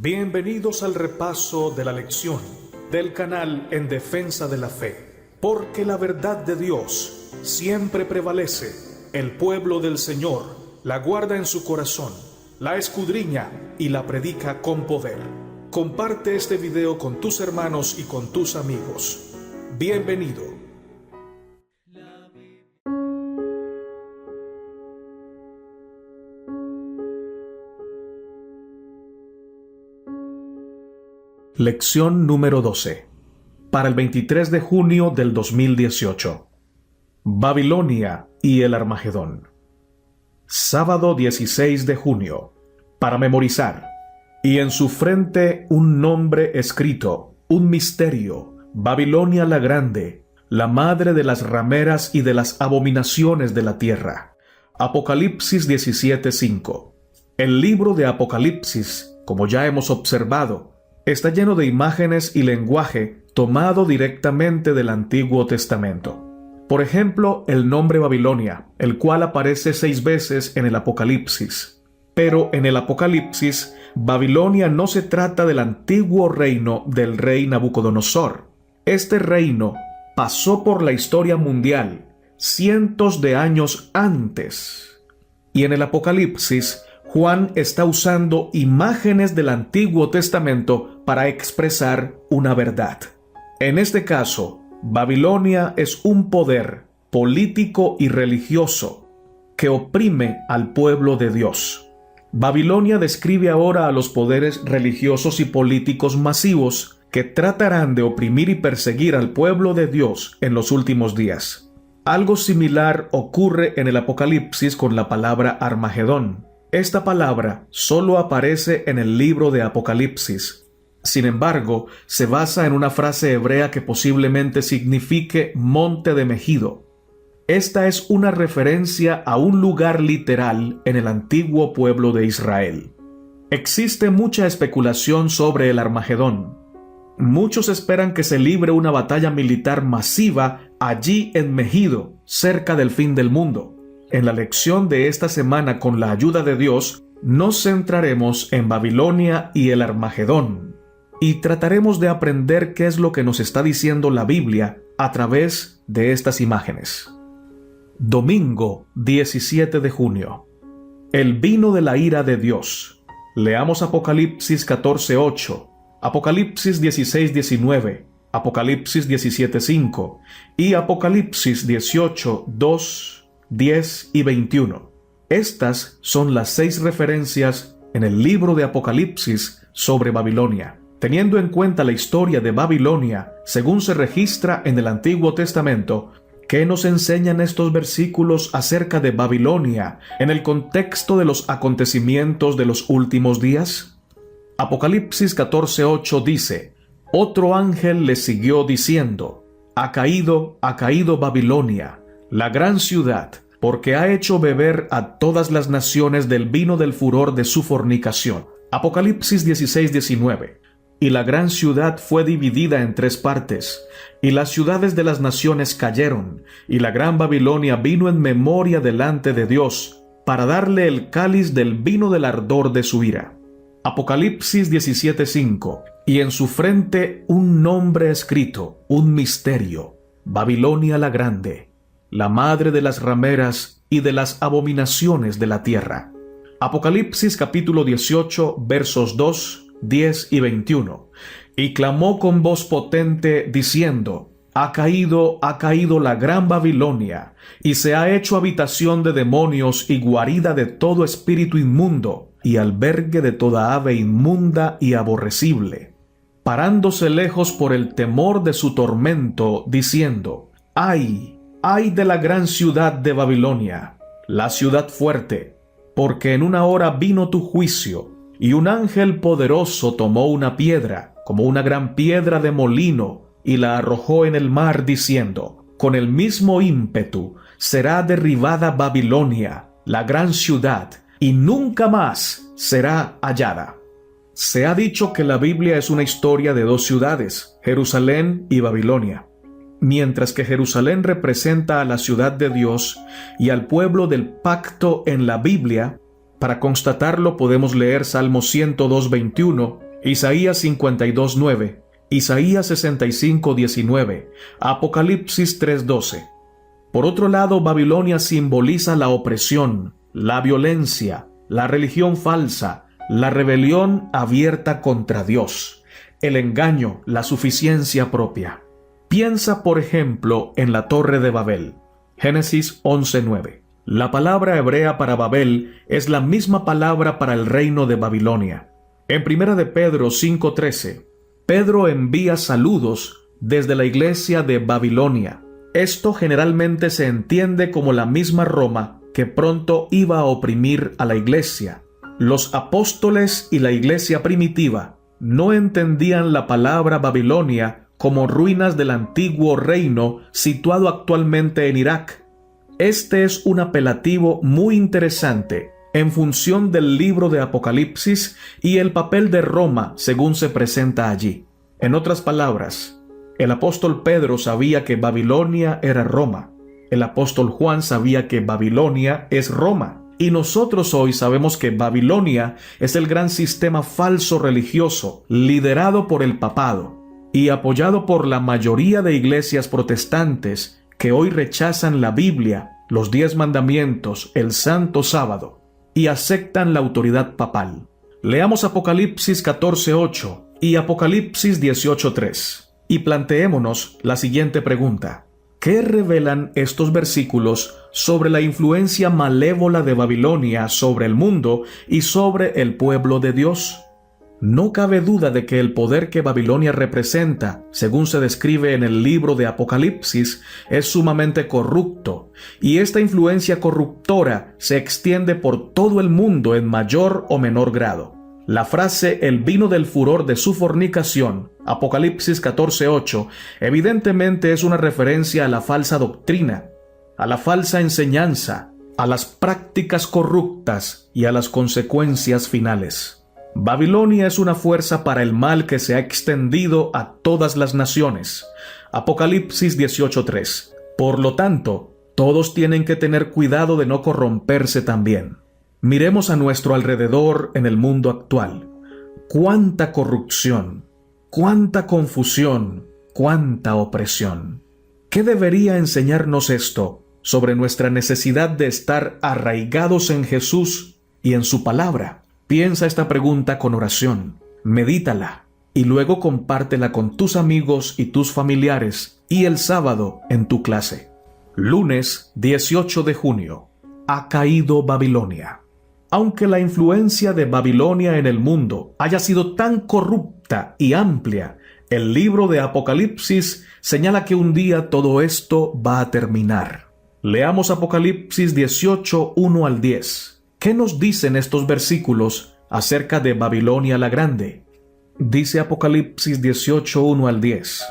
Bienvenidos al repaso de la lección del canal En Defensa de la Fe, porque la verdad de Dios siempre prevalece. El pueblo del Señor la guarda en su corazón, la escudriña y la predica con poder. Comparte este video con tus hermanos y con tus amigos. Bienvenido. Lección número 12. Para el 23 de junio del 2018. Babilonia y el Armagedón. Sábado 16 de junio. Para memorizar. Y en su frente un nombre escrito, un misterio, Babilonia la Grande, la madre de las rameras y de las abominaciones de la tierra. Apocalipsis 17:5. El libro de Apocalipsis, como ya hemos observado, está lleno de imágenes y lenguaje tomado directamente del Antiguo Testamento. Por ejemplo, el nombre Babilonia, el cual aparece 6 veces en el Apocalipsis. Pero en el Apocalipsis, Babilonia no se trata del antiguo reino del rey Nabucodonosor. Este reino pasó por la historia mundial cientos de años antes. Y en el Apocalipsis, Juan está usando imágenes del Antiguo Testamento para expresar una verdad. En este caso, Babilonia es un poder político y religioso que oprime al pueblo de Dios. Babilonia describe ahora a los poderes religiosos y políticos masivos que tratarán de oprimir y perseguir al pueblo de Dios en los últimos días. Algo similar ocurre en el Apocalipsis con la palabra Armagedón. Esta palabra solo aparece en el libro de Apocalipsis. Sin embargo, se basa en una frase hebrea que posiblemente signifique monte de Megido. Esta es una referencia a un lugar literal en el antiguo pueblo de Israel. Existe mucha especulación sobre el Armagedón. Muchos esperan que se libre una batalla militar masiva allí en Megido, cerca del fin del mundo. En la lección de esta semana, con la ayuda de Dios, nos centraremos en Babilonia y el Armagedón, y trataremos de aprender qué es lo que nos está diciendo la Biblia a través de estas imágenes. Domingo 17 de junio. El vino de la ira de Dios. Leamos Apocalipsis 14:8, Apocalipsis 16:19, Apocalipsis 17:5 y Apocalipsis 18:2, 10 y 21. Estas son las 6 referencias en el libro de Apocalipsis sobre Babilonia. Teniendo en cuenta la historia de Babilonia, según se registra en el Antiguo Testamento, ¿qué nos enseñan estos versículos acerca de Babilonia en el contexto de los acontecimientos de los últimos días? Apocalipsis 14:8 dice: Otro ángel le siguió diciendo: ha caído Babilonia, la gran ciudad, porque ha hecho beber a todas las naciones del vino del furor de su fornicación. Apocalipsis 16:19. Y la gran ciudad fue dividida en 3 partes, y las ciudades de las naciones cayeron, y la gran Babilonia vino en memoria delante de Dios, para darle el cáliz del vino del ardor de su ira. Apocalipsis 17:5. Y en su frente un nombre escrito, un misterio, Babilonia la Grande, la madre de las rameras y de las abominaciones de la tierra. Apocalipsis capítulo 18, versos 2, 10 y 21. Y clamó con voz potente, diciendo: ha caído la gran Babilonia, y se ha hecho habitación de demonios y guarida de todo espíritu inmundo, y albergue de toda ave inmunda y aborrecible. Parándose lejos por el temor de su tormento, diciendo: ¡ay! ¡Ay de la gran ciudad de Babilonia, la ciudad fuerte! Porque en una hora vino tu juicio, y un ángel poderoso tomó una piedra, como una gran piedra de molino, y la arrojó en el mar, diciendo: con el mismo ímpetu será derribada Babilonia, la gran ciudad, y nunca más será hallada. Se ha dicho que la Biblia es una historia de 2 ciudades, Jerusalén y Babilonia. Mientras que Jerusalén representa a la ciudad de Dios y al pueblo del pacto en la Biblia, para constatarlo podemos leer Salmo 102:21 Isaías 52:9, Isaías 65:19, Apocalipsis 3:12. Por otro lado, Babilonia simboliza la opresión, la violencia, la religión falsa, la rebelión abierta contra Dios, el engaño, la suficiencia propia. Piensa, por ejemplo, en la Torre de Babel. Génesis 11:9. La palabra hebrea para Babel es la misma palabra para el reino de Babilonia. En 1 de Pedro 5:13, Pedro envía saludos desde la iglesia de Babilonia. Esto generalmente se entiende como la misma Roma que pronto iba a oprimir a la iglesia. Los apóstoles y la iglesia primitiva no entendían la palabra Babilonia como ruinas del antiguo reino situado actualmente en Irak. Este es un apelativo muy interesante en función del libro de Apocalipsis y el papel de Roma según se presenta allí. En otras palabras, el apóstol Pedro sabía que Babilonia era Roma. El apóstol Juan sabía que Babilonia es Roma. Y nosotros hoy sabemos que Babilonia es el gran sistema falso religioso liderado por el papado y apoyado por la mayoría de iglesias protestantes que hoy rechazan la Biblia, los 10 mandamientos, el Santo Sábado y aceptan la autoridad papal. Leamos Apocalipsis 14:8 y Apocalipsis 18:3 y planteémonos la siguiente pregunta. ¿Qué revelan estos versículos sobre la influencia malévola de Babilonia sobre el mundo y sobre el pueblo de Dios? No cabe duda de que el poder que Babilonia representa, según se describe en el libro de Apocalipsis, es sumamente corrupto, y esta influencia corruptora se extiende por todo el mundo en mayor o menor grado. La frase «el vino del furor de su fornicación», Apocalipsis 14:8, evidentemente es una referencia a la falsa doctrina, a la falsa enseñanza, a las prácticas corruptas y a las consecuencias finales. Babilonia es una fuerza para el mal que se ha extendido a todas las naciones. Apocalipsis 18:3. Por lo tanto, todos tienen que tener cuidado de no corromperse también. Miremos a nuestro alrededor en el mundo actual. ¡Cuánta corrupción! ¡Cuánta confusión! ¡Cuánta opresión! ¿Qué debería enseñarnos esto sobre nuestra necesidad de estar arraigados en Jesús y en su palabra? Piensa esta pregunta con oración, medítala y luego compártela con tus amigos y tus familiares y el sábado en tu clase. Lunes 18 de junio. Ha caído Babilonia. Aunque la influencia de Babilonia en el mundo haya sido tan corrupta y amplia, el libro de Apocalipsis señala que un día todo esto va a terminar. Leamos Apocalipsis 18, 1 al 10. ¿Qué nos dicen estos versículos acerca de Babilonia la Grande? Dice Apocalipsis 18, 1 al 10.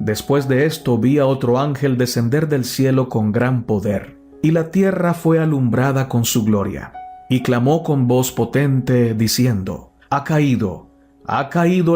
Después de esto vi a otro ángel descender del cielo con gran poder, y la tierra fue alumbrada con su gloria. Y clamó con voz potente, diciendo: ha caído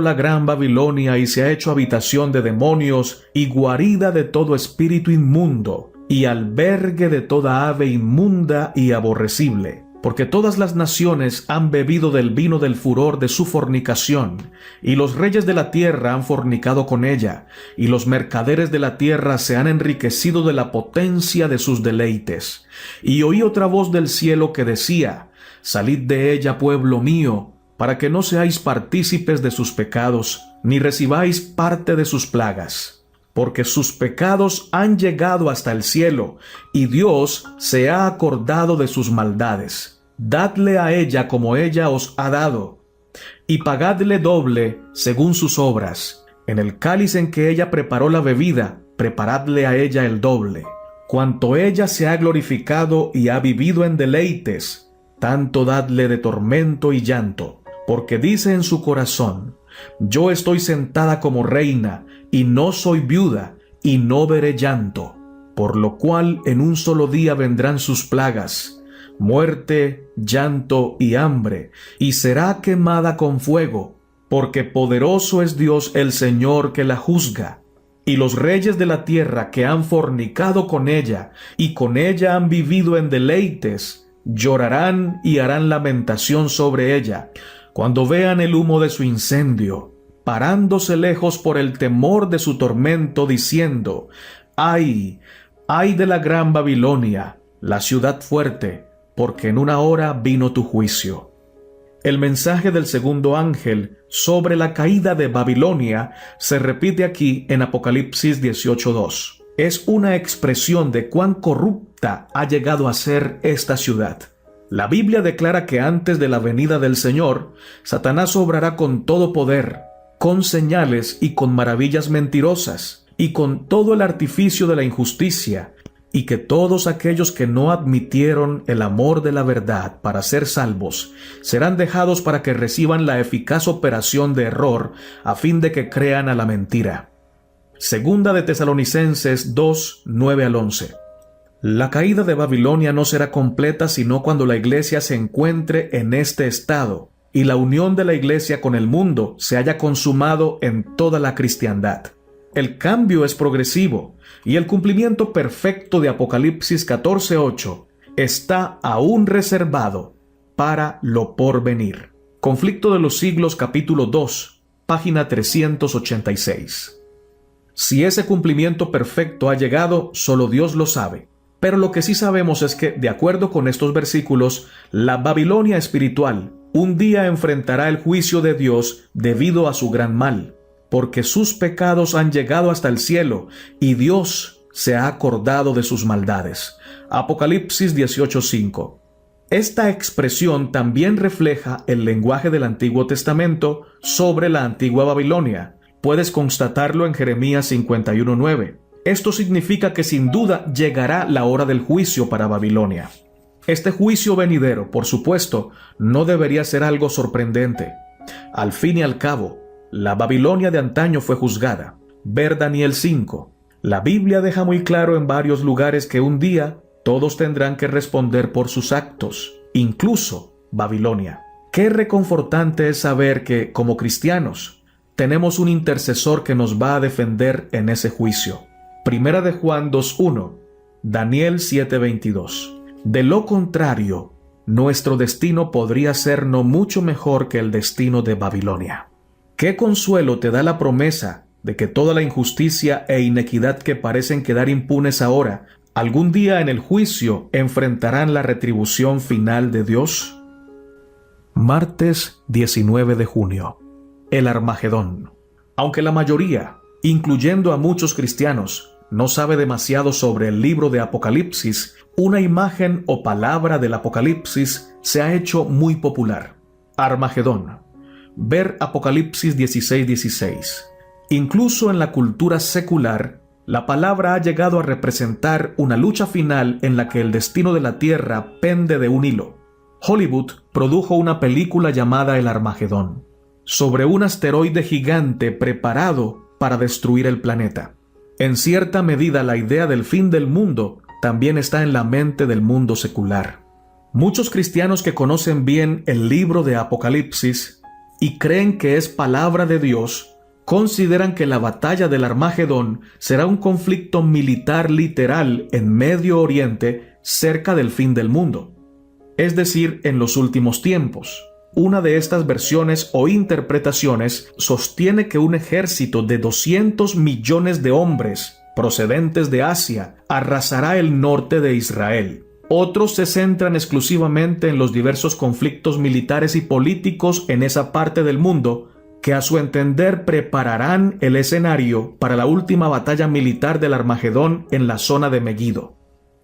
la gran Babilonia, y se ha hecho habitación de demonios, y guarida de todo espíritu inmundo, y albergue de toda ave inmunda y aborrecible. Porque todas las naciones han bebido del vino del furor de su fornicación, y los reyes de la tierra han fornicado con ella, y los mercaderes de la tierra se han enriquecido de la potencia de sus deleites. Y oí otra voz del cielo que decía: salid de ella, pueblo mío, para que no seáis partícipes de sus pecados, ni recibáis parte de sus plagas. Porque sus pecados han llegado hasta el cielo, y Dios se ha acordado de sus maldades. Dadle a ella como ella os ha dado, y pagadle doble según sus obras. En el cáliz en que ella preparó la bebida, preparadle a ella el doble. Cuanto ella se ha glorificado y ha vivido en deleites, tanto dadle de tormento y llanto, porque dice en su corazón: yo estoy sentada como reina, y no soy viuda, y no veré llanto, por lo cual en un solo día vendrán sus plagas, muerte, llanto y hambre, y será quemada con fuego, porque poderoso es Dios el Señor que la juzga. Y los reyes de la tierra que han fornicado con ella, y con ella han vivido en deleites, llorarán y harán lamentación sobre ella, cuando vean el humo de su incendio, parándose lejos por el temor de su tormento, diciendo: ¡ay, ay de la gran Babilonia, la ciudad fuerte, porque en una hora vino tu juicio! El mensaje del segundo ángel sobre la caída de Babilonia se repite aquí en Apocalipsis 18:2. Es una expresión de cuán corrupta ha llegado a ser esta ciudad. La Biblia declara que antes de la venida del Señor, Satanás obrará con todo poder, con señales y con maravillas mentirosas, y con todo el artificio de la injusticia, y que todos aquellos que no admitieron el amor de la verdad para ser salvos, serán dejados para que reciban la eficaz operación de error, a fin de que crean a la mentira. Segunda de Tesalonicenses 2, 9 al 11. La caída de Babilonia no será completa sino cuando la iglesia se encuentre en este estado y la unión de la iglesia con el mundo se haya consumado en toda la cristiandad. El cambio es progresivo y el cumplimiento perfecto de Apocalipsis 14:8 está aún reservado para lo porvenir. Conflicto de los Siglos, capítulo 2, página 386. Si ese cumplimiento perfecto ha llegado, solo Dios lo sabe. Pero lo que sí sabemos es que, de acuerdo con estos versículos, la Babilonia espiritual un día enfrentará el juicio de Dios debido a su gran mal, porque sus pecados han llegado hasta el cielo y Dios se ha acordado de sus maldades. Apocalipsis 18:5. Esta expresión también refleja el lenguaje del Antiguo Testamento sobre la antigua Babilonia. Puedes constatarlo en Jeremías 51:9. Esto significa que sin duda llegará la hora del juicio para Babilonia. Este juicio venidero, por supuesto, no debería ser algo sorprendente. Al fin y al cabo, la Babilonia de antaño fue juzgada. Ver Daniel 5. La Biblia deja muy claro en varios lugares que un día todos tendrán que responder por sus actos, incluso Babilonia. Qué reconfortante es saber que, como cristianos, tenemos un intercesor que nos va a defender en ese juicio. Primera de Juan 2:1, Daniel 7:22. De lo contrario, nuestro destino podría ser no mucho mejor que el destino de Babilonia. ¿Qué consuelo te da la promesa de que toda la injusticia e inequidad que parecen quedar impunes ahora, algún día en el juicio enfrentarán la retribución final de Dios? Martes 19 de junio. El Armagedón. Aunque la mayoría, incluyendo a muchos cristianos, no sabe demasiado sobre el libro de Apocalipsis, una imagen o palabra del Apocalipsis se ha hecho muy popular. Armagedón. Ver Apocalipsis 16:16. Incluso en la cultura secular, la palabra ha llegado a representar una lucha final en la que el destino de la tierra pende de un hilo. Hollywood produjo una película llamada El Armagedón, sobre un asteroide gigante preparado para destruir el planeta. En cierta medida, la idea del fin del mundo también está en la mente del mundo secular. Muchos cristianos que conocen bien el libro de Apocalipsis y creen que es palabra de Dios, consideran que la batalla del Armagedón será un conflicto militar literal en Medio Oriente cerca del fin del mundo, es decir, en los últimos tiempos. Una de estas versiones o interpretaciones sostiene que un ejército de 200 millones de hombres procedentes de Asia arrasará el norte de Israel. Otros se centran exclusivamente en los diversos conflictos militares y políticos en esa parte del mundo que a su entender prepararán el escenario para la última batalla militar del Armagedón en la zona de Megiddo.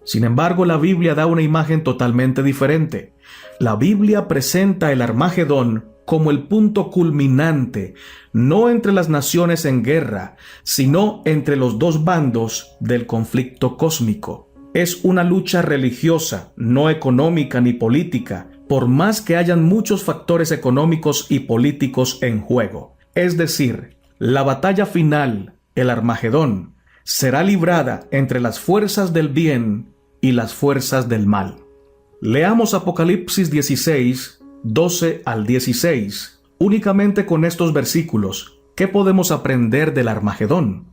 Sin embargo, la Biblia da una imagen totalmente diferente. La Biblia presenta el Armagedón como el punto culminante, no entre las naciones en guerra, sino entre los dos bandos del conflicto cósmico. Es una lucha religiosa, no económica ni política, por más que hayan muchos factores económicos y políticos en juego. Es decir, la batalla final, el Armagedón, será librada entre las fuerzas del bien y las fuerzas del mal. Leamos Apocalipsis 16, 12 al 16. Únicamente con estos versículos, ¿qué podemos aprender del Armagedón?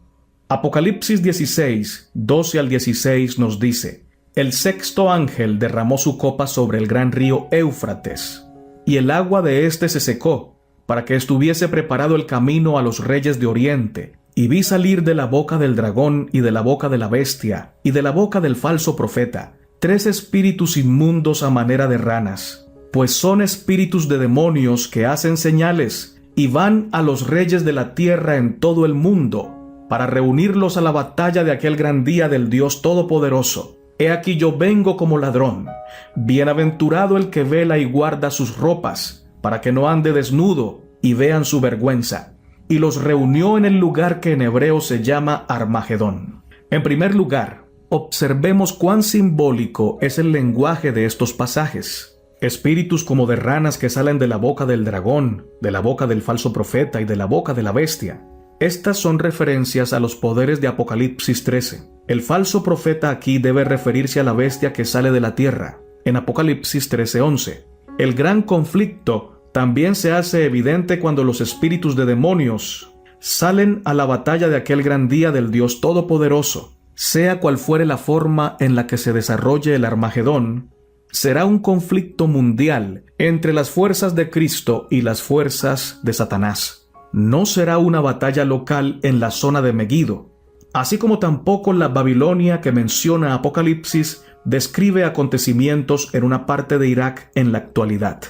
Apocalipsis 16, 12 al 16 nos dice: El sexto ángel derramó su copa sobre el gran río Éufrates. y el agua de éste se secó, para que estuviese preparado el camino a los reyes de Oriente. Y vi salir de la boca del dragón y de la boca de la bestia y de la boca del falso profeta 3 espíritus inmundos a manera de ranas, pues son espíritus de demonios que hacen señales y van a los reyes de la tierra en todo el mundo para reunirlos a la batalla de aquel gran día del Dios Todopoderoso. He aquí yo vengo como ladrón. Bienaventurado el que vela y guarda sus ropas, para que no ande desnudo y vean su vergüenza. Y los reunió en el lugar que en hebreo se llama Armagedón. En primer lugar, observemos cuán simbólico es el lenguaje de estos pasajes. Espíritus como de ranas que salen de la boca del dragón, de la boca del falso profeta y de la boca de la bestia. Estas son referencias a los poderes de Apocalipsis 13. El falso profeta aquí debe referirse a la bestia que sale de la tierra, en Apocalipsis 13:11. El gran conflicto también se hace evidente cuando los espíritus de demonios salen a la batalla de aquel gran día del Dios Todopoderoso. Sea cual fuere la forma en la que se desarrolle el Armagedón, será un conflicto mundial entre las fuerzas de Cristo y las fuerzas de Satanás. No será una batalla local en la zona de Megido, así como tampoco la Babilonia que menciona Apocalipsis describe acontecimientos en una parte de Irak en la actualidad.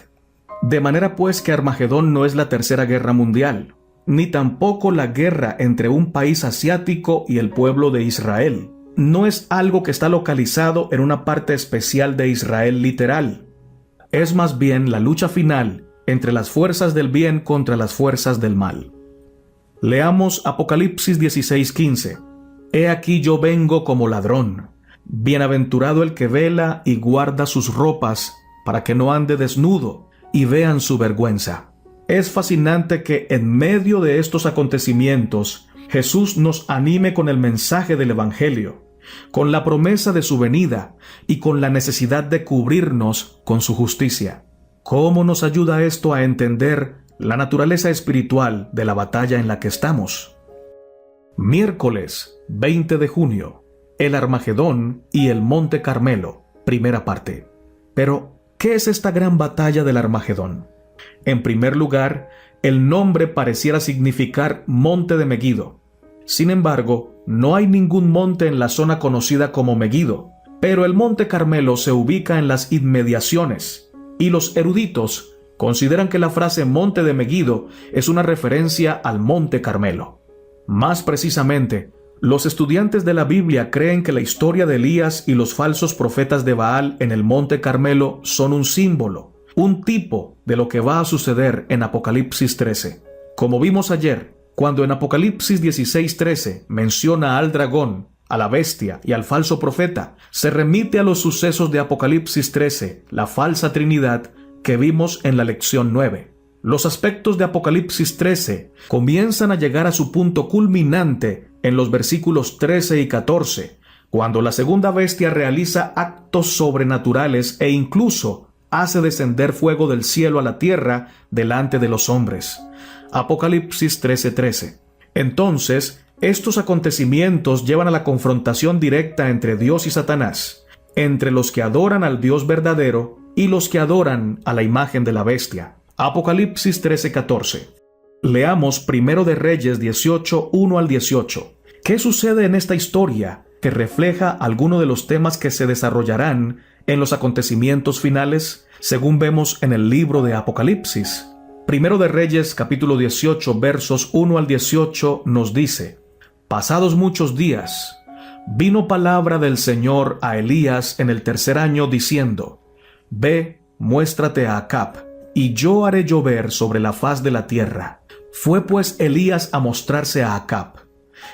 De manera pues que Armagedón no es la tercera guerra mundial, ni tampoco la guerra entre un país asiático y el pueblo de Israel. No es algo que está localizado en una parte especial de Israel literal. Es más bien la lucha final entre las fuerzas del bien contra las fuerzas del mal. Leamos Apocalipsis 16:15. He aquí yo vengo como ladrón. Bienaventurado el que vela y guarda sus ropas, para que no ande desnudo y vean su vergüenza. Es fascinante que en medio de estos acontecimientos, Jesús nos anime con el mensaje del Evangelio, con la promesa de su venida y con la necesidad de cubrirnos con su justicia. ¿Cómo nos ayuda esto a entender la naturaleza espiritual de la batalla en la que estamos? Miércoles 20 de junio. El Armagedón y el Monte Carmelo, primera parte. Pero, ¿qué es esta gran batalla del Armagedón? En primer lugar, el nombre pareciera significar monte de Megido. Sin embargo, no hay ningún monte en la zona conocida como Megido, pero el Monte Carmelo se ubica en las inmediaciones, y los eruditos consideran que la frase monte de Megido es una referencia al Monte Carmelo. Más precisamente, los estudiantes de la Biblia creen que la historia de Elías y los falsos profetas de Baal en el Monte Carmelo son un símbolo, un tipo de lo que va a suceder en Apocalipsis 13. Como vimos ayer, cuando en Apocalipsis 16:13 menciona al dragón, a la bestia y al falso profeta, se remite a los sucesos de Apocalipsis 13, la falsa Trinidad, que vimos en la lección 9. Los aspectos de Apocalipsis 13 comienzan a llegar a su punto culminante en los versículos 13 y 14, cuando la segunda bestia realiza actos sobrenaturales e incluso hace descender fuego del cielo a la tierra delante de los hombres. Apocalipsis 13:13. Entonces, estos acontecimientos llevan a la confrontación directa entre Dios y Satanás, entre los que adoran al Dios verdadero y los que adoran a la imagen de la bestia. Apocalipsis 13:14. Leamos Primero de Reyes 18, 1 al 18. ¿Qué sucede en esta historia que refleja algunos de los temas que se desarrollarán en los acontecimientos finales, según vemos en el libro de Apocalipsis? Primero de Reyes capítulo 18 versos 1 al 18 nos dice: Pasados muchos días, vino palabra del Señor a Elías en el tercer año diciendo: Ve, muéstrate a Acab, y yo haré llover sobre la faz de la tierra. Fue pues Elías a mostrarse a Acab,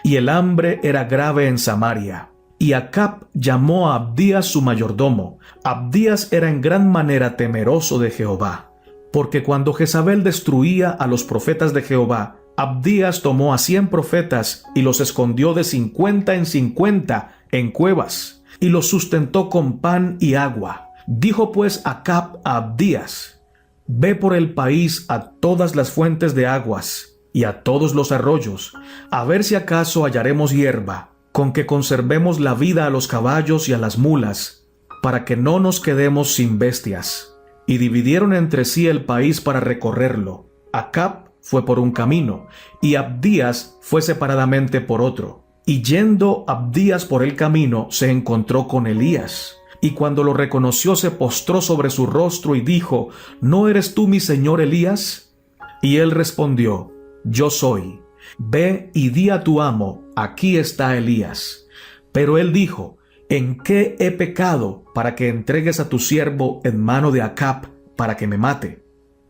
y el hambre era grave en Samaria. Y Acab llamó a Abdías su mayordomo. Abdías era en gran manera temeroso de Jehová, porque cuando Jezabel destruía a los profetas de Jehová, Abdías tomó a 100 profetas y los escondió de 50 en 50 en cuevas, y los sustentó con pan y agua. Dijo pues Acab a Abdías: Ve por el país a todas las fuentes de aguas y a todos los arroyos, a ver si acaso hallaremos hierba, con que conservemos la vida a los caballos y a las mulas, para que no nos quedemos sin bestias. y dividieron entre sí el país para recorrerlo. Acab fue por un camino, y Abdías fue separadamente por otro. Y yendo Abdías por el camino, se encontró con Elías. Y cuando lo reconoció, se postró sobre su rostro y dijo: ¿No eres tú mi señor Elías? Y él respondió: Yo soy. Ve y di a tu amo: aquí está Elías. Pero él dijo: ¿En qué he pecado para que entregues a tu siervo en mano de Acab para que me mate?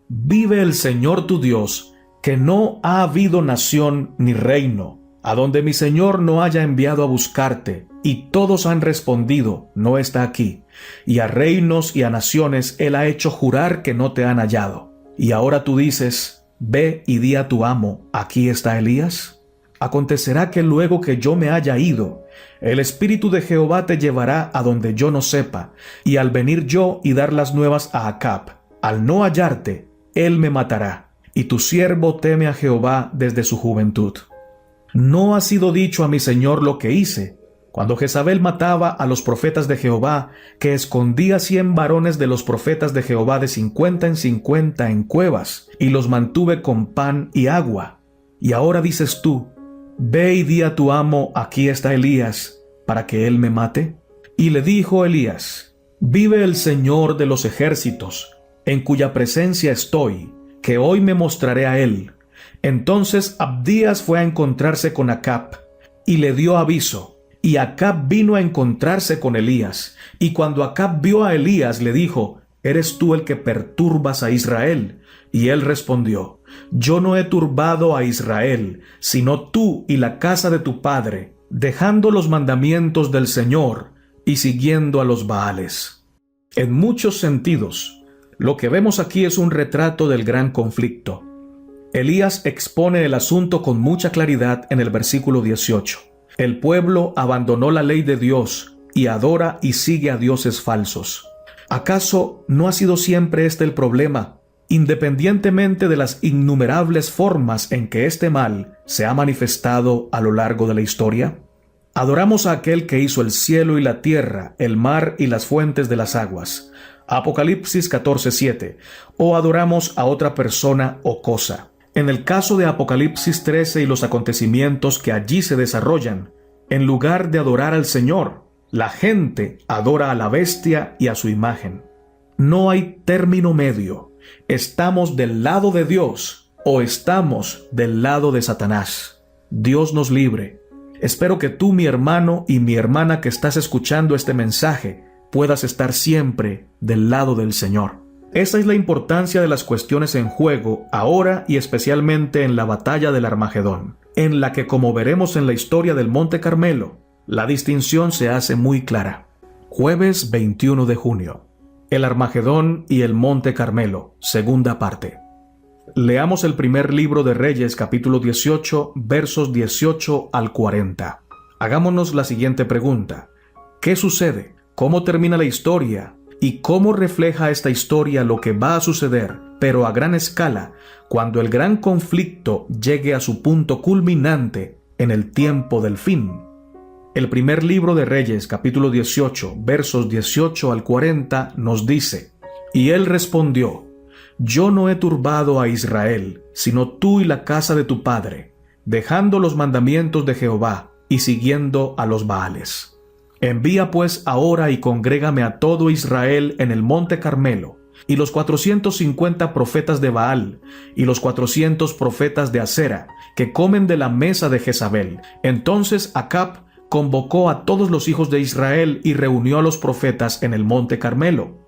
Vive el Señor tu Dios, que no ha habido nación ni reino a donde mi Señor no haya enviado a buscarte, y todos han respondido: no está aquí. Y a reinos y a naciones él ha hecho jurar que no te han hallado. Y ahora tú dices: ve y di a tu amo: aquí está Elías. Acontecerá que luego que yo me haya ido, el Espíritu de Jehová te llevará a donde yo no sepa, y al venir yo y dar las nuevas a Acab, al no hallarte, él me matará, y tu siervo teme a Jehová desde su juventud. ¿No ha sido dicho a mi señor lo que hice, cuando Jezabel mataba a los profetas de Jehová, que escondía 100 varones de los profetas de Jehová de 50 en 50 en cuevas, y los mantuve con pan y agua? Y ahora dices tú: ve y di a tu amo: aquí está Elías, para que él me mate. Y le dijo Elías: vive el Señor de los ejércitos, en cuya presencia estoy, que hoy me mostraré a él. Entonces Abdías fue a encontrarse con Acab, y le dio aviso, y Acab vino a encontrarse con Elías. Y cuando Acab vio a Elías, le dijo: ¿eres tú el que perturbas a Israel? Y él respondió: yo no he turbado a Israel, sino tú y la casa de tu padre, dejando los mandamientos del Señor y siguiendo a los Baales. En muchos sentidos, lo que vemos aquí es un retrato del gran conflicto. Elías expone el asunto con mucha claridad en el versículo 18. El pueblo abandonó la ley de Dios y adora y sigue a dioses falsos. ¿Acaso no ha sido siempre este el problema, independientemente de las innumerables formas en que este mal se ha manifestado a lo largo de la historia? Adoramos a aquel que hizo el cielo y la tierra, el mar y las fuentes de las aguas. Apocalipsis 14:7. O adoramos a otra persona o cosa. En el caso de Apocalipsis 13 y los acontecimientos que allí se desarrollan, en lugar de adorar al Señor, la gente adora a la bestia y a su imagen. No hay término medio. ¿Estamos del lado de Dios o estamos del lado de Satanás? Dios nos libre. Espero que tú, mi hermano y mi hermana que estás escuchando este mensaje, puedas estar siempre del lado del Señor. Esa es la importancia de las cuestiones en juego ahora y especialmente en la batalla del Armagedón, en la que, como veremos en la historia del Monte Carmelo, la distinción se hace muy clara. Jueves 21 de junio. El Armagedón y el Monte Carmelo, segunda parte. Leamos el primer libro de Reyes, capítulo 18, versos 18 al 40. Hagámonos la siguiente pregunta: ¿qué sucede? ¿Cómo termina la historia? ¿Y cómo refleja esta historia lo que va a suceder, pero a gran escala, cuando el gran conflicto llegue a su punto culminante en el tiempo del fin? El primer libro de Reyes, capítulo 18, versos 18 al 40, nos dice: y él respondió: yo no he turbado a Israel, sino tú y la casa de tu padre, dejando los mandamientos de Jehová y siguiendo a los Baales. Envía pues ahora y congrégame a todo Israel en el monte Carmelo, y los 450 profetas de Baal, y los 400 profetas de Acera, que comen de la mesa de Jezabel. Entonces Acab convocó a todos los hijos de Israel y reunió a los profetas en el monte Carmelo.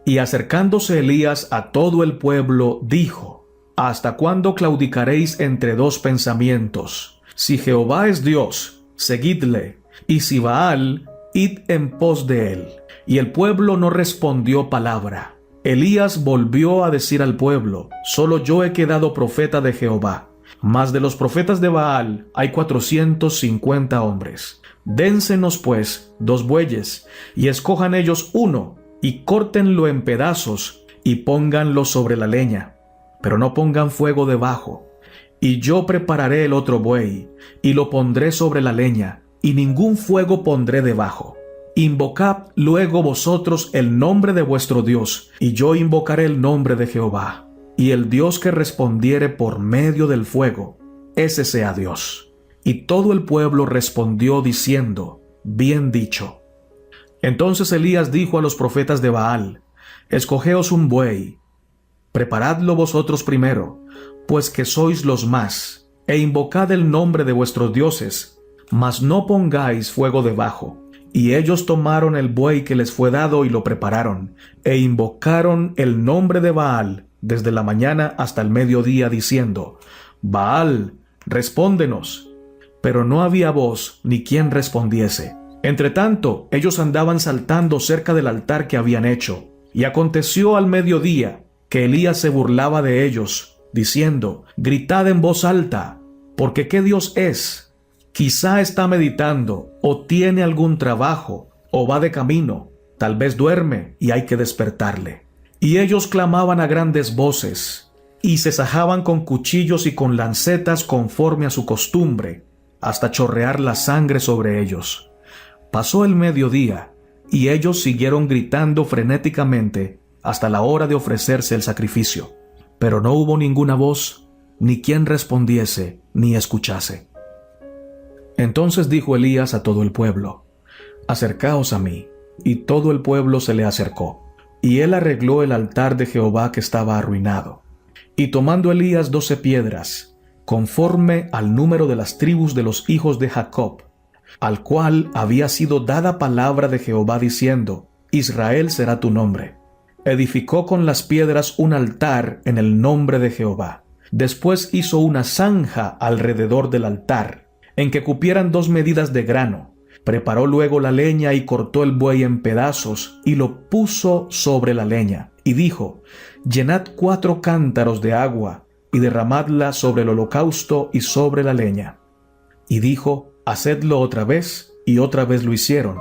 Y acercándose Elías a todo el pueblo, dijo: ¿hasta cuándo claudicaréis entre dos pensamientos? Si Jehová es Dios, seguidle, y si Baal, id en pos de él. Y el pueblo no respondió palabra. Elías volvió a decir al pueblo: solo yo he quedado profeta de Jehová, mas de los profetas de Baal hay 450 hombres. Dénsenos pues 2 bueyes, y escojan ellos uno, y córtenlo en pedazos, y pónganlo sobre la leña, pero no pongan fuego debajo. Y yo prepararé el otro buey, y lo pondré sobre la leña, y ningún fuego pondré debajo. invocad luego vosotros el nombre de vuestro Dios, y yo invocaré el nombre de Jehová. Y el Dios que respondiere por medio del fuego, ese sea Dios. Y todo el pueblo respondió diciendo, bien dicho. Entonces Elías dijo a los profetas de Baal, escogeos un buey, preparadlo vosotros primero, pues que sois los más, e invocad el nombre de vuestros dioses, mas no pongáis fuego debajo. Y ellos tomaron el buey que les fue dado y lo prepararon, e invocaron el nombre de Baal desde la mañana hasta el mediodía, diciendo, Baal, respóndenos. Pero no había voz ni quien respondiese. Entretanto, ellos andaban saltando cerca del altar que habían hecho. Y aconteció al mediodía que Elías se burlaba de ellos, diciendo, gritad en voz alta, porque ¿qué Dios es? Quizá está meditando, o tiene algún trabajo, o va de camino, tal vez duerme y hay que despertarle. Y ellos clamaban a grandes voces, y se sajaban con cuchillos y con lancetas conforme a su costumbre, hasta chorrear la sangre sobre ellos. Pasó el mediodía, y ellos siguieron gritando frenéticamente hasta la hora de ofrecerse el sacrificio. Pero no hubo ninguna voz, ni quien respondiese, ni escuchase. Entonces dijo Elías a todo el pueblo, acercaos a mí. Y todo el pueblo se le acercó. Y él arregló el altar de Jehová que estaba arruinado. Y tomando Elías 12 piedras, conforme al número de las tribus de los hijos de Jacob, al cual había sido dada palabra de Jehová diciendo, Israel será tu nombre, edificó con las piedras un altar en el nombre de Jehová. Después hizo una zanja alrededor del altar, en que cupieran 2 medidas de grano. Preparó luego la leña y cortó el buey en pedazos y lo puso sobre la leña. Y dijo, llenad 4 cántaros de agua y derramadla sobre el holocausto y sobre la leña. Y dijo, hacedlo otra vez, y otra vez lo hicieron.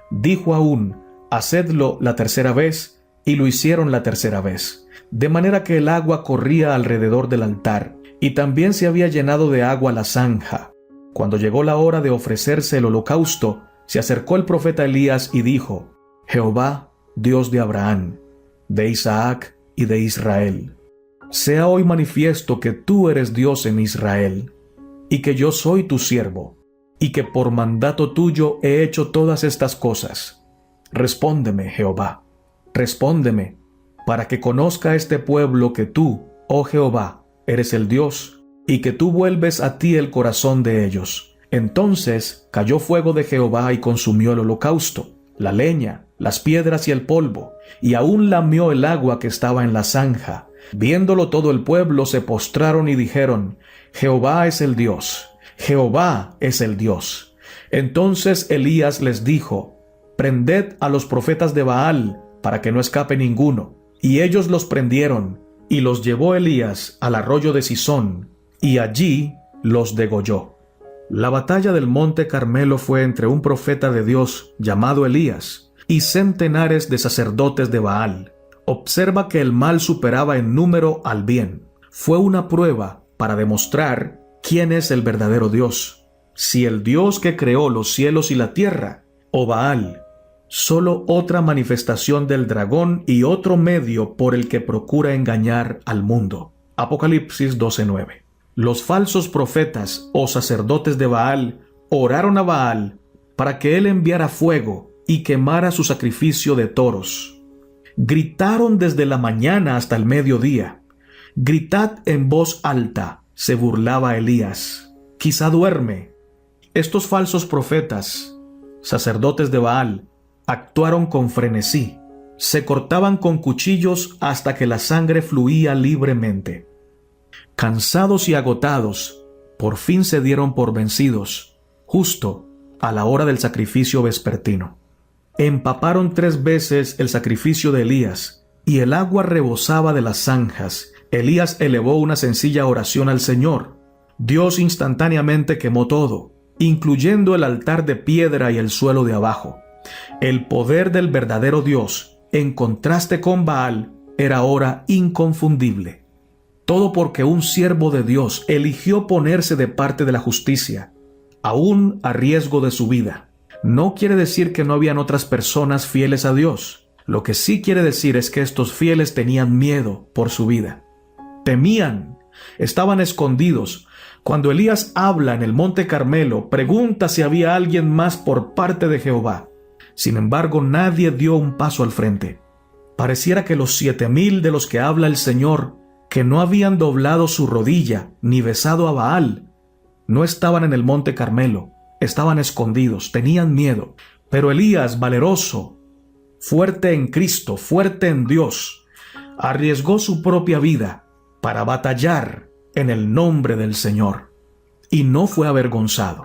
Dijo aún, hacedlo la tercera vez, y lo hicieron la tercera vez. De manera que el agua corría alrededor del altar, y también se había llenado de agua la zanja. Cuando llegó la hora de ofrecerse el holocausto, se acercó el profeta Elías y dijo, Jehová, Dios de Abraham, de Isaac y de Israel, sea hoy manifiesto que tú eres Dios en Israel, y que yo soy tu siervo, y que por mandato tuyo he hecho todas estas cosas. Respóndeme, Jehová, respóndeme, para que conozca este pueblo que tú, oh Jehová, eres el Dios, y que tú vuelves a ti el corazón de ellos. Entonces cayó fuego de Jehová y consumió el holocausto, la leña, las piedras y el polvo, y aún lamió el agua que estaba en la zanja. Viéndolo todo el pueblo se postraron y dijeron, Jehová es el Dios, Jehová es el Dios. Entonces Elías les dijo, prended a los profetas de Baal, para que no escape ninguno. Y ellos los prendieron, y los llevó Elías al arroyo de Cisón, y allí los degolló. La batalla del monte Carmelo fue entre un profeta de Dios llamado Elías y centenares de sacerdotes de Baal. Observa que el mal superaba en número al bien. Fue una prueba para demostrar quién es el verdadero Dios, si el Dios que creó los cielos y la tierra, o Baal, solo otra manifestación del dragón y otro medio por el que procura engañar al mundo. Apocalipsis 12:9. Los falsos profetas o sacerdotes de Baal oraron a Baal para que él enviara fuego y quemara su sacrificio de toros. Gritaron desde la mañana hasta el mediodía. Gritad en voz alta, se burlaba Elías. Quizá duerme. Estos falsos profetas, sacerdotes de Baal, actuaron con frenesí. Se cortaban con cuchillos hasta que la sangre fluía libremente. Cansados y agotados, por fin se dieron por vencidos, justo a la hora del sacrificio vespertino. Empaparon 3 veces el sacrificio de Elías, y el agua rebosaba de las zanjas. Elías elevó una sencilla oración al Señor. Dios instantáneamente quemó todo, incluyendo el altar de piedra y el suelo de abajo. El poder del verdadero Dios, en contraste con Baal, era ahora inconfundible. Todo porque un siervo de Dios eligió ponerse de parte de la justicia, aún a riesgo de su vida. no quiere decir que no habían otras personas fieles a Dios. Lo que sí quiere decir es que estos fieles tenían miedo por su vida. Temían, estaban escondidos. Cuando Elías habla en el Monte Carmelo, pregunta si había alguien más por parte de Jehová. Sin embargo, nadie dio un paso al frente. Pareciera que los 7,000 de los que habla el Señor, que no habían doblado su rodilla ni besado a Baal, no estaban en el Monte Carmelo, estaban escondidos, tenían miedo. Pero Elías, valeroso, fuerte en Cristo, fuerte en Dios, arriesgó su propia vida para batallar en el nombre del Señor, y no fue avergonzado.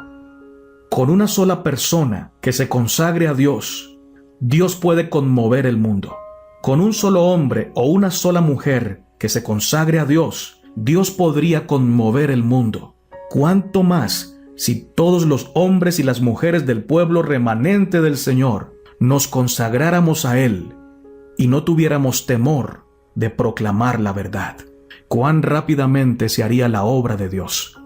Con una sola persona que se consagre a Dios, Dios puede conmover el mundo. Con un solo hombre o una sola mujer que se consagre a Dios, Dios podría conmover el mundo. ¿Cuánto más si todos los hombres y las mujeres del pueblo remanente del Señor nos consagráramos a Él y no tuviéramos temor de proclamar la verdad? Cuán rápidamente se haría la obra de Dios.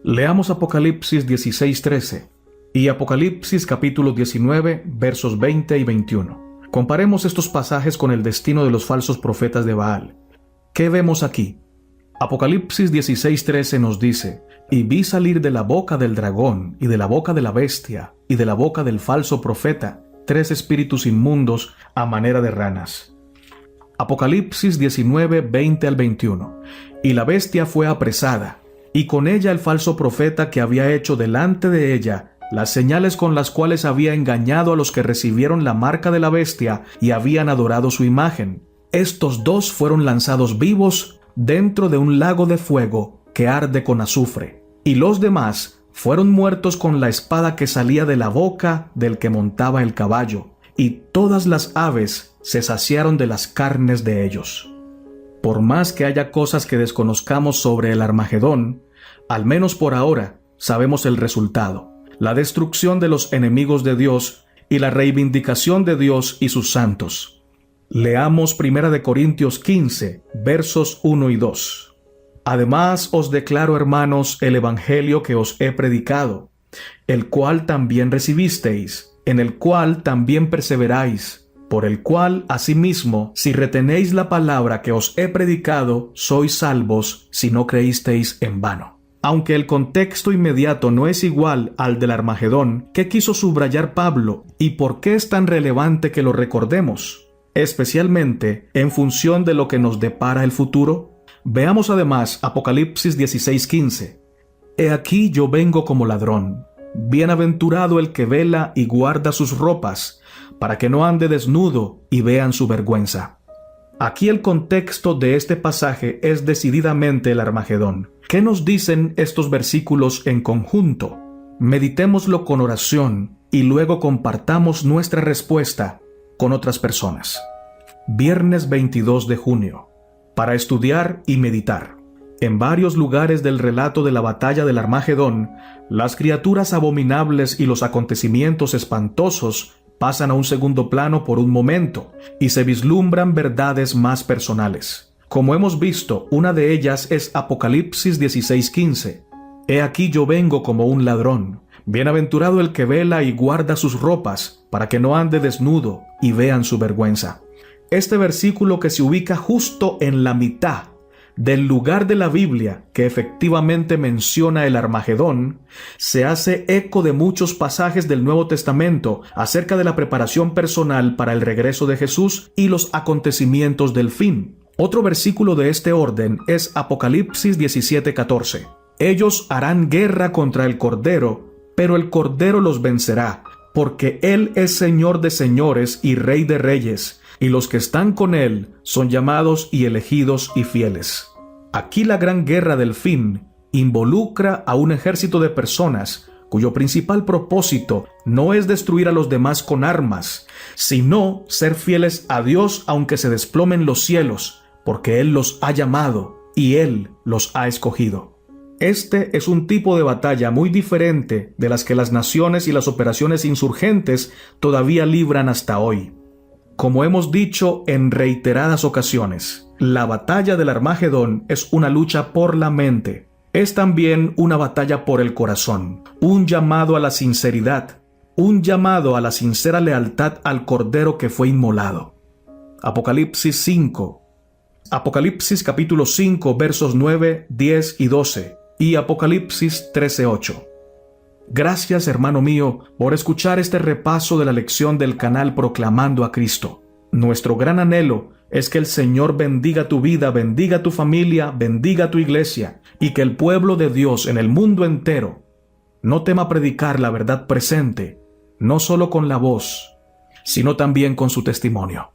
Leamos Apocalipsis 16:13 y Apocalipsis capítulo 19, versos 20 y 21. Comparemos estos pasajes con el destino de los falsos profetas de Baal. ¿Qué vemos aquí? Apocalipsis 16:13 nos dice: «Y vi salir de la boca del dragón, y de la boca de la bestia, y de la boca del falso profeta, 3 espíritus inmundos a manera de ranas». Apocalipsis 19, 20 al 21. «Y la bestia fue apresada, y con ella el falso profeta que había hecho delante de ella las señales con las cuales había engañado a los que recibieron la marca de la bestia y habían adorado su imagen. Estos 2 fueron lanzados vivos dentro de un lago de fuego que arde con azufre, y los demás fueron muertos con la espada que salía de la boca del que montaba el caballo, y todas las aves se saciaron de las carnes de ellos». Por más que haya cosas que desconozcamos sobre el Armagedón, al menos por ahora sabemos el resultado: la destrucción de los enemigos de Dios y la reivindicación de Dios y sus santos. Leamos 1 Corintios 15, versos 1 y 2. «Además os declaro, hermanos, el evangelio que os he predicado, el cual también recibisteis, en el cual también perseveráis, por el cual, asimismo, si retenéis la palabra que os he predicado, sois salvos, si no creísteis en vano». Aunque el contexto inmediato no es igual al del Armagedón, ¿qué quiso subrayar Pablo y por qué es tan relevante que lo recordemos? Especialmente en función de lo que nos depara el futuro. Veamos además Apocalipsis 16:15. «He aquí yo vengo como ladrón. Bienaventurado el que vela y guarda sus ropas, para que no ande desnudo y vean su vergüenza». Aquí el contexto de este pasaje es decididamente el Armagedón. ¿Qué nos dicen estos versículos en conjunto? Meditémoslo con oración y luego compartamos nuestra respuesta con otras personas. Viernes 22 de junio. Para estudiar y meditar. En varios lugares del relato de la batalla del Armagedón, las criaturas abominables y los acontecimientos espantosos pasan a un segundo plano por un momento y se vislumbran verdades más personales. Como hemos visto, una de ellas es Apocalipsis 16:15. «He aquí yo vengo como un ladrón. Bienaventurado el que vela y guarda sus ropas, para que no ande desnudo y vean su vergüenza». Este versículo, que se ubica justo en la mitad del lugar de la Biblia que efectivamente menciona el Armagedón, se hace eco de muchos pasajes del Nuevo Testamento acerca de la preparación personal para el regreso de Jesús y los acontecimientos del fin. Otro versículo de este orden es Apocalipsis 17:14. «Ellos harán guerra contra el Cordero, pero el Cordero los vencerá, porque Él es Señor de señores y Rey de reyes, y los que están con Él son llamados y elegidos y fieles». Aquí la gran guerra del fin involucra a un ejército de personas cuyo principal propósito no es destruir a los demás con armas, sino ser fieles a Dios aunque se desplomen los cielos, porque Él los ha llamado y Él los ha escogido. Este es un tipo de batalla muy diferente de las que las naciones y las operaciones insurgentes todavía libran hasta hoy. Como hemos dicho en reiteradas ocasiones, la batalla del Armagedón es una lucha por la mente. Es también una batalla por el corazón, un llamado a la sinceridad, un llamado a la sincera lealtad al Cordero que fue inmolado. Apocalipsis 5. Apocalipsis capítulo 5 versos 9, 10 y 12 y Apocalipsis 13:8. Gracias, hermano mío, por escuchar este repaso de la lección del canal Proclamando a Cristo. Nuestro gran anhelo es que el Señor bendiga tu vida, bendiga tu familia, bendiga tu iglesia, y que el pueblo de Dios en el mundo entero no tema predicar la verdad presente, no solo con la voz, sino también con su testimonio.